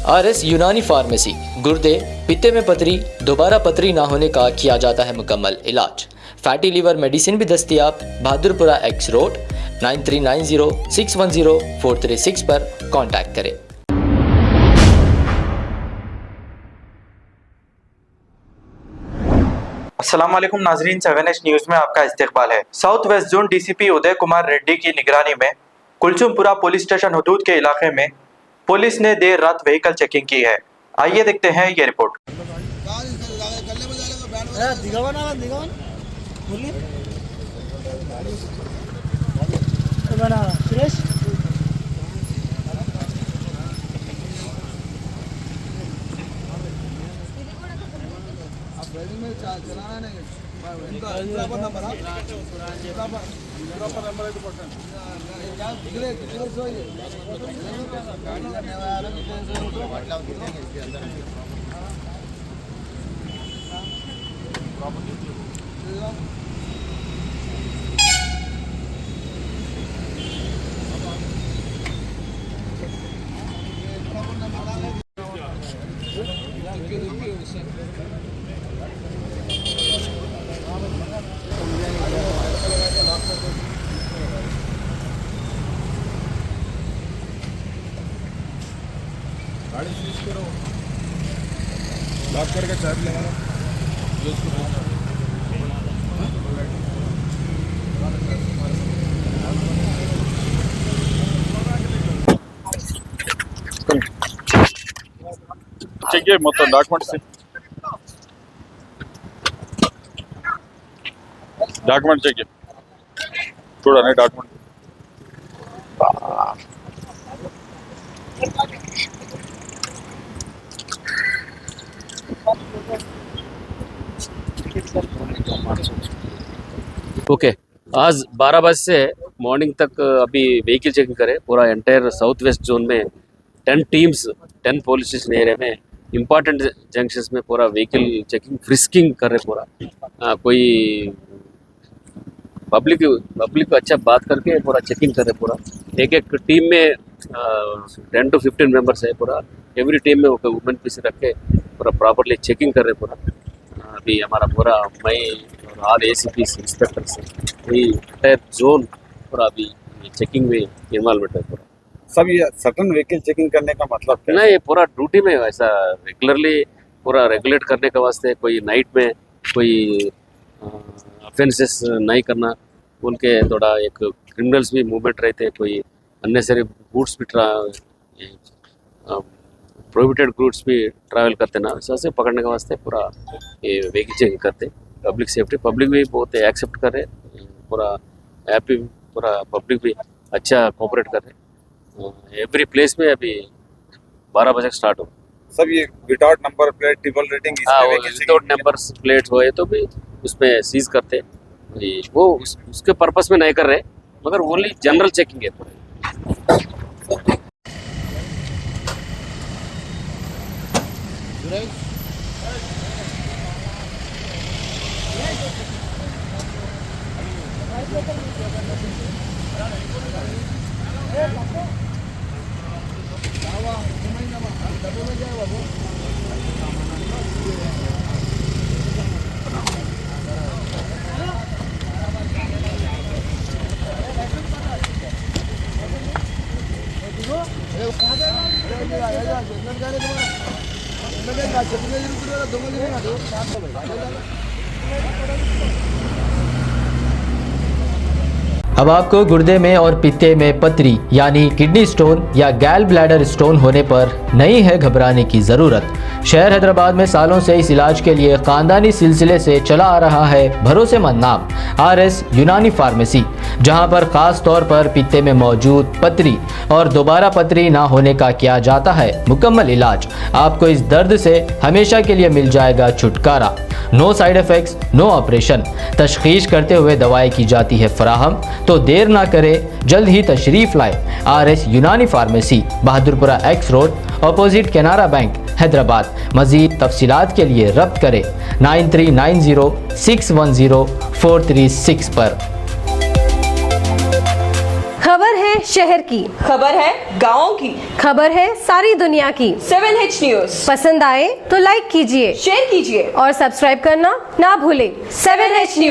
RS यूनानी pharmacy, गुर्दे, पित्ते में पथरी, दोबारा पथरी ना होने का किया जाता है मुकम्मल इलाज। फैटी लीवर मेडिसिन भी दस्तियाब। बहादुरपुरा X रोड 9390610436 पर कांटेक्ट करें। अस्सलामुअलैकुम नाजरीन, 7H न्यूज़ में आपका इस्तकबाल है। South west zone DCP Uday Kumar Reddy की निगरानी में कुलचुमपुरा पुलिस स्टेशन हुदूद के इलाके में पुलिस ने देर रात व्हीकल चेकिंग की है। आइए देखते हैं ये रिपोर्ट। गाड़ी सीज करो, लॉक करके चाबी लगाना। चाहिए मतलब डॉक्यूमेंट चाहिए, थोड़ा नहीं डॉक्यूमेंट। ओके, आज 12 बजे से मॉर्निंग तक अभी व्हीकल चेकिंग करे पूरा एंटायर साउथ वेस्ट जोन में। 10 टीम्स 10 पुलिस स्टेशन एरिया में इम्पॉर्टेंट जंक्शंस में पूरा व्हीकल चेकिंग फ्रिस्किंग कर रहे पूरा। कोई पब्लिक को अच्छा बात करके पूरा चेकिंग कर रहे पूरा। एक टीम में 10 to 15 मेंबर्स है पूरा। एवरी टीम में वुमेन पीस रख के पूरा प्रॉपरली चेकिंग कर रहे पूरा। अभी हमारा पूरा मई और ऑल ACPs इंस्पेक्टर से एंटायर जोन पूरा अभी चेकिंग में इन्वॉल्वमेंट है पूरा। सब ये सडन व्हीकल चेकिंग करने का मतलब क्या है? नहीं, पूरा ड्यूटी में ऐसा रेगुलरली पूरा रेगुलेट करने के वास्ते। कोई नाइट में कोई ऑफेंसेस नहीं करना, उनके थोड़ा एक क्रिमिनल्स भी मूवमेंट रहते, कोई अननेसरी गुड्स भी प्रोहिबिटेड गुड्स भी ट्रैवल करते ना, वैसे से पकड़ने के वास्ते पूरा ये व्हीकल चेकिंग करते। पब्लिक सेफ्टी, पब्लिक भी बहुत एक्सेप्ट कर रहे, पूरा हैप्पी, पूरा पब्लिक भी अच्छा कोऑपरेट कर रहे। एवरी प्लेस में अभी 12 बजे स्टार्ट हो। सब ये without number plate, triple rating, without number plate होए तो भी उसमें सीज करते। वो उसके पर्पस में नहीं कर रहे, मगर ओनली जनरल चेकिंग है पूरा। अब आपको गुर्दे में और पित्ते में पथरी यानी किडनी स्टोन या गैल ब्लैडर स्टोन होने पर नहीं है घबराने की ज़रूरत। शहर हैदराबाद में सालों से इस इलाज के लिए ख़ानदानी सिलसिले से चला आ रहा है भरोसेमंद नाम RS यूनानी फार्मेसी, जहां पर ख़ास तौर पर पित्ते में मौजूद पथरी और दोबारा पथरी ना होने का किया जाता है मुकम्मल इलाज। आपको इस दर्द से हमेशा के लिए मिल जाएगा छुटकारा। No side effects, no operation. तशखीस करते हुए दवाएं की जाती है फराहम, तो देर ना करें, जल्द ही तशरीफ़ लाए। RS यूनानी pharmacy, Bahadurpura X road, opposite Canara bank, Hyderabad. मज़ीद तफसीलात के लिए रब्त करें 9390610436 पर। खबर है शहर की, खबर है गाँव की, खबर है सारी दुनिया की। 7H न्यूज पसंद आए तो लाइक कीजिए, शेयर कीजिए और सब्सक्राइब करना ना भूलें। 7H news.